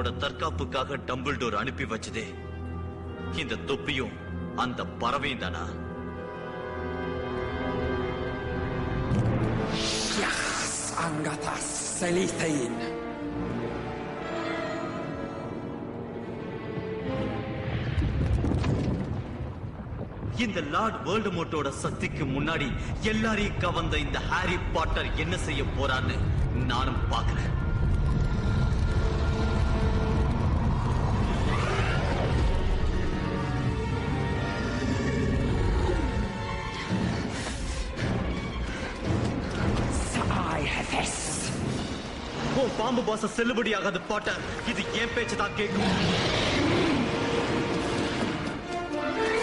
உன்னோட தற்காப்புக்காக டம்பிள்டோர் அனுப்பி வச்சதே இந்த தொப்பியும் அந்த பறவையும் தானா? Angathas Selithein. இந்த லார்ட் வேல்டமோர்ட்டோட சக்திக்கு முன்னாடி எல்லாரையும் கவர்ந்த இந்த ஹாரி பாட்டர் என்ன செய்ய போறான்னு நானும் பார்க்கிறேன். பாம்பு பாச செல்லுபடியாகாது பாட்டர். இது என் பேச்சு தான் கேட்கும்.